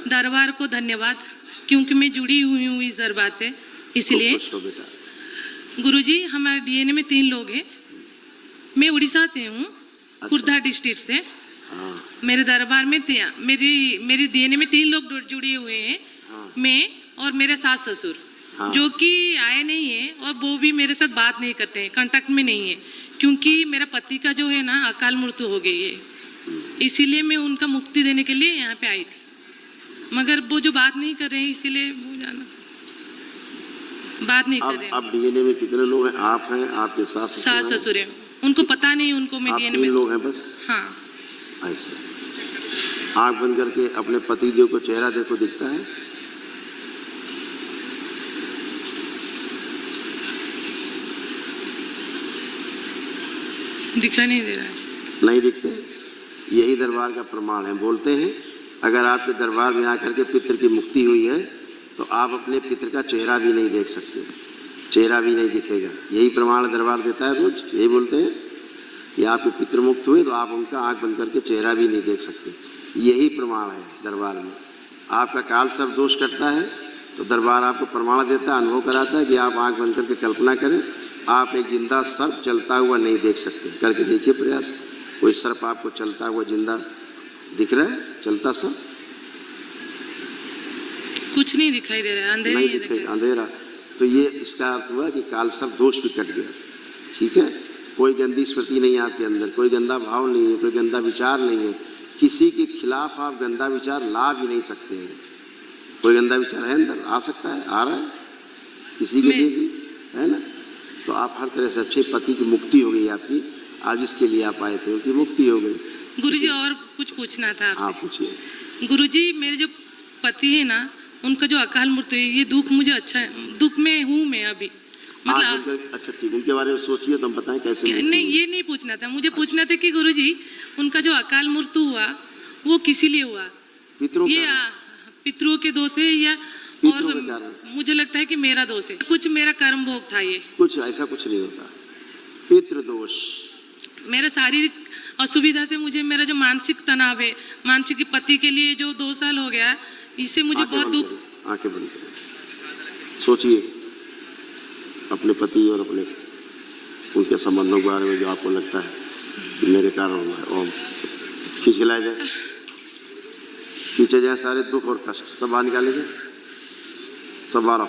दरबार को धन्यवाद, क्योंकि मैं जुड़ी हुई हूँ इस दरबार से, इसलिए। गुरुजी, हमारे डीएनए में 3 लोग हैं। मैं उड़ीसा से हूँ, खुर्दा डिस्ट्रिक्ट से। मेरे दरबार में मेरी डीएनए में 3 लोग जुड़े हुए हैं। मैं और मेरे सास ससुर, जो कि आए नहीं है, और वो भी मेरे साथ बात नहीं करते हैं, कांटेक्ट में नहीं है, क्योंकि मेरा पति का जो है ना अकाल मृत्यु हो गई है। इसीलिए मैं उनका मुक्ति देने के लिए यहाँ पे आई थी, मगर वो जो बात नहीं कर रहे हैं, इसीलिए वो जाना बात नहीं कर रहे हैं। अब डीएनए में कितने लोग हैं? आप हैं, आपके सास ससुर हैं, उनको पता नहीं, उनको मैं डीएनए में 3 लोग हैं बस। हाँ। ऐसे आँख बंद करके अपने पतिदेव को चेहरा देखो, दिखता है? दिखा नहीं दे रहा है। नहीं दिखते? यही दरबार का प्रमाण है। बोलते हैं अगर आपके दरबार में आकर के पितृ की मुक्ति हुई है तो आप अपने पितृ का चेहरा भी नहीं देख सकते, चेहरा भी नहीं दिखेगा। यही प्रमाण दरबार देता है रोज। यही बोलते हैं कि आपके पितृ मुक्त हुए तो आप उनका आंख बंद करके चेहरा भी नहीं देख सकते। यही प्रमाण है दरबार में। आपका काल सर्प दोष कटता है तो दरबार आपको प्रमाण देता है, अनुभव कराता है कि आप आंख बंद करके कल्पना करें, आप एक जिंदा सर्प चलता हुआ नहीं देख सकते। करके देखिए प्रयास। कोई सर्प आपको चलता हुआ जिंदा दिख रहा है? चलता सर्प कुछ नहीं दिखाई दे रहा है, अंधेरा नहीं दिखेगा, अंधेरा। तो ये इसका अर्थ हुआ कि काल सर्प दोष भी कट गया। ठीक है? कोई गंदी स्मृति नहीं है आपके अंदर, कोई गंदा भाव नहीं है, कोई गंदा विचार नहीं है। किसी के खिलाफ आप गंदा विचार ला भी नहीं सकते हैं। कोई गंदा विचार है अंदर? आ सकता है, आ रहा है किसी के लिए भी, है ना? तो आप हर तरह से अच्छे पति की मुक्ति हो गई आपकी। आज इसके लिए आप आए थे, उनकी मुक्ति हो गई। गुरुजी, और कुछ पूछना था आपसे। हाँ, पूछिए। गुरुजी, मेरे जो पति है ना, उनका जो अकाल मृत्यु है, ये दुख मुझे अच्छा है, दुख में हूँ मैं अभी, मतलब। अच्छा ठीक, उनके बारे में सोचिए तो हम बताएं कैसे। नहीं, ये नहीं पूछना था मुझे। पूछना था कि गुरुजी, उनका जो अकाल मृत्यु हुआ वो किसी लिए हुआ? पितरों ये पितरों के दोष है या और मुझे लगता है कि मेरा दोष है, कुछ मेरा कर्म भोग था। ये कुछ ऐसा कुछ नहीं होता, पितृदोष। मेरा शारीरिक असुविधा से मुझे, मेरा जो मानसिक तनाव है, मानसिक पति के लिए जो 2 साल हो गया, इससे मुझे बहुत दुख। आंखें बंद करें, सोचिए अपने पति और अपने उनके संबंधों के बारे में जो आपको लगता है कि मेरे कारण हुआ है। ओम खींच के लाए जाए, खींचे जाए सारे दुख और कष्ट, सब बाहर निकाले जाए, सब बाहर।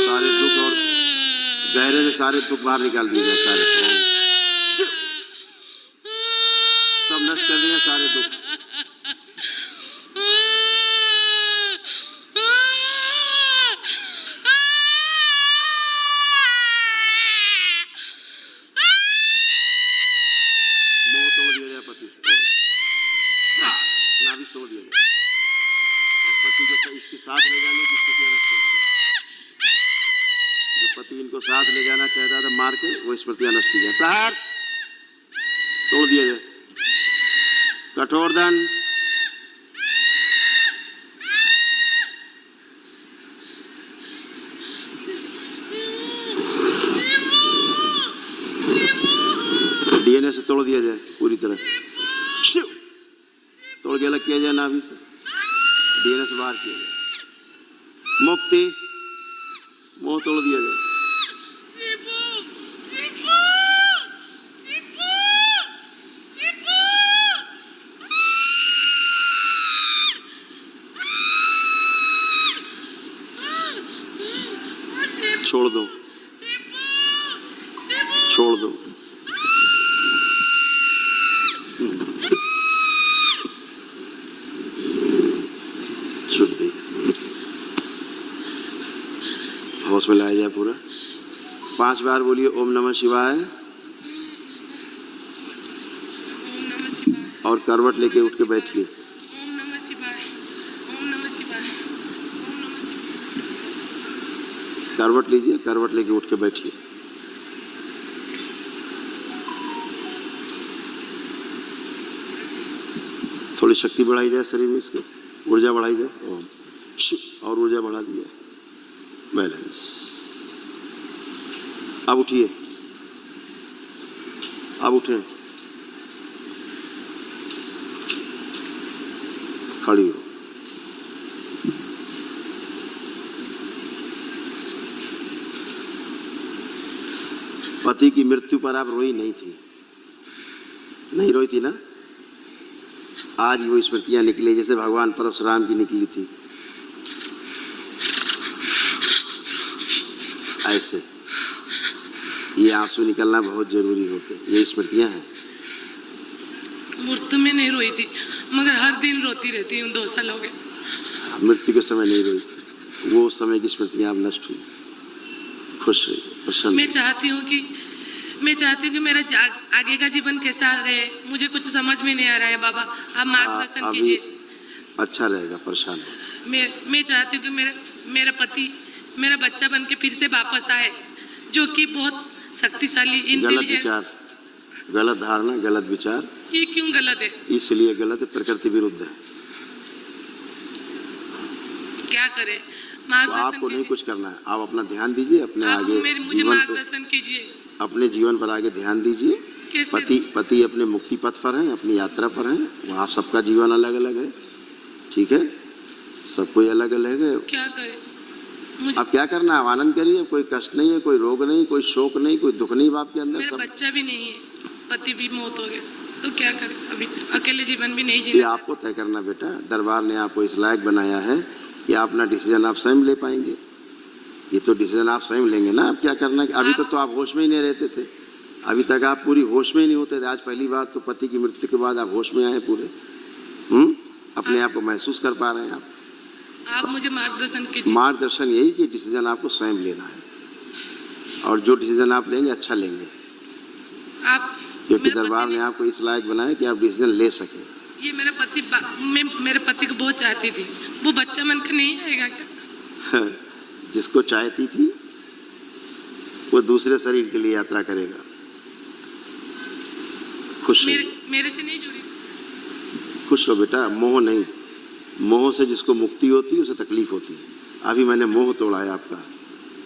सारे दुख और गहरे से सारे दुख बाहर निकाल दिए जाए, सारे सब नष्ट कर दिए सारे दुख। मोह तोड़ दिया जाए पति से, नाभि तोड़ दिया जाए, और पति को इसके साथ ले जाने की स्थितियां नष्ट कर दी। जो पति इनको साथ ले जाना चाहता था मार के, वो स्मृतियां नष्ट की जाए। प्रहार तोड़ दिया जाए, कठोर दंड। डीएनए से तोड़ दिया जाए पूरी तरह, तोड़ के अलग किया जाए नाभि से, डीएनए से बाहर किया जाए। मुक्ति, मोह तोड़ दिया जाए। छोड़ दो, छोड़ दो। शुद्धि, होश में लाया जाए पूरा। 5 बार बोलिए ओम नमः शिवाय, और करवट लेके उठ के बैठिए। ओम नमः शिवाय, ओम नमः शिवाय, ओम नमः शिवाय। करवट लीजिए, करवट लेके उठ के बैठिए। थोड़ी शक्ति बढ़ाई जाए शरीर में, इसके ऊर्जा बढ़ाई जाए। ओम और ऊर्जा बढ़ा दी जाए। बैलेंस। अब उठिए, अब उठे, खड़ी हो। पति की मृत्यु पर आप रोई नहीं थी, नहीं रोई थी ना? आज वो स्मृतियां निकली जैसे भगवान परशुराम की निकली थी, ऐसे ये आंसू निकलना बहुत जरूरी होते हैं। ये स्मृतियां हैं। मृत्यु में नहीं रोई थी, मगर हर दिन रोती रहती हूँ, 2 साल हो गए। मृत्यु के समय नहीं रोई थी, वो समय की स्मृतियां अब नष्ट हुई। खुश रहिए, प्रसन्न। मैं चाहती हूँ कि मेरा आगे का जीवन कैसा रहे, मुझे कुछ समझ में नहीं आ रहा है बाबा, आप मार्गदर्शन अभी कीजिए। अच्छा रहेगा, परेशान मत। मैं चाहती हूँ कि मेरा पति मेरा बच्चा बन के फिर से वापस आए, जो कि बहुत शक्तिशाली, गलत इंटेलिजेंट। विचार, गलत धारणा, गलत विचार। ये क्यों गलत है? इसलिए गलत है, प्रकृति विरुद्ध है। क्या करें? तो मार्गदर्शन आपको नहीं कीजिए। कुछ करना है, आप अपना ध्यान दीजिए अपने आप आगे मुझे जीवन पे, मार्गदर्शन कीजिए। अपने जीवन पर आगे ध्यान दीजिए। कैसे? पति अपने मुक्ति पथ पर हैं, अपनी यात्रा पर हैं। वहाँ सबका जीवन अलग अलग है, ठीक है, सब कोई अलग अलग है। क्या करें? अब क्या करना है, आनंद करिए, कोई कष्ट नहीं है, कोई रोग नहीं, कोई शोक नहीं, कोई दुख नहीं आपके अंदर। मेरा सब बच्चा भी नहीं है, पति भी मौत हो गया, तो क्या करें? अभी अकेले जीवन भी नहीं ये जीना। आपको तय करना बेटा। दरबार ने आपको इस लायक बनाया है कि आप अपना डिसीजन आप स्वयं ले पाएंगे। ये तो डिसीजन आप स्वयं लेंगे ना, अब क्या करना है। अभी तक तो आप होश में ही नहीं रहते थे, अभी तक आप पूरी होश में ही नहीं होते थे। आज पहली बार तो पति की मृत्यु के बाद आप होश में आए पूरे। अपने आप को महसूस कर पा रहे हैं आप मुझे मार्गदर्शन कीजिए। मार्गदर्शन यही कि डिसीजन आपको स्वयं लेना है, और जो डिसीजन आप लेंगे अच्छा लेंगे, आप क्योंकि मेरे दरबार पति ने आपको इस लायक बनाया कि आप डिसीजन ले सकें। ये मैं मेरे पति को बहुत चाहती थी, वो बच्चा मन के नहीं आएगा क्या? जिसको चाहती थी वो दूसरे शरीर के लिए यात्रा करेगा। खुश रहिए। मेरे से नहीं जुड़ी। खुश रहो बेटा, मोह नहीं। मोह से जिसको मुक्ति होती है उसे तकलीफ होती है। अभी मैंने मोह तोड़ा है आपका,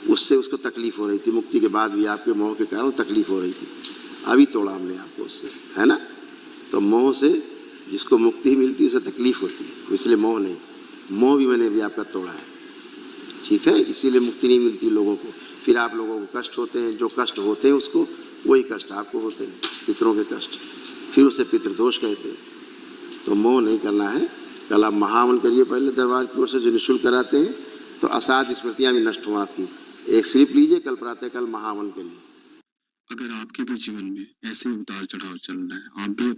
उससे उसको तकलीफ हो रही थी, मुक्ति के बाद भी आपके मोह के कारण तकलीफ हो रही थी, अभी तोड़ा हमने आपको उससे, है ना? तो मोह से जिसको मुक्ति मिलती है उसे तकलीफ होती है, इसलिए मोह नहीं। मोह भी मैंने अभी आपका तोड़ा है, ठीक है? इसीलिए मुक्ति नहीं मिलती लोगों को, फिर आप लोगों को कष्ट होते हैं। जो कष्ट होते हैं उसको, वही कष्ट आपको होते हैं, पितरों के कष्ट, फिर उसे पितृदोष कहते हैं। तो मोह नहीं करना है। कल आप महावन करिए पहले दरबार की ओर से, जो निःशुल्क कराते हैं, तो असाध्य स्मृतियाँ भी नष्ट हों आपकी। एक स्लिप लीजिए, कल प्रातः कल महावन करिए। अगर आपके भी जीवन में ऐसे उतार चढ़ाव चल रहे हैं, आप भी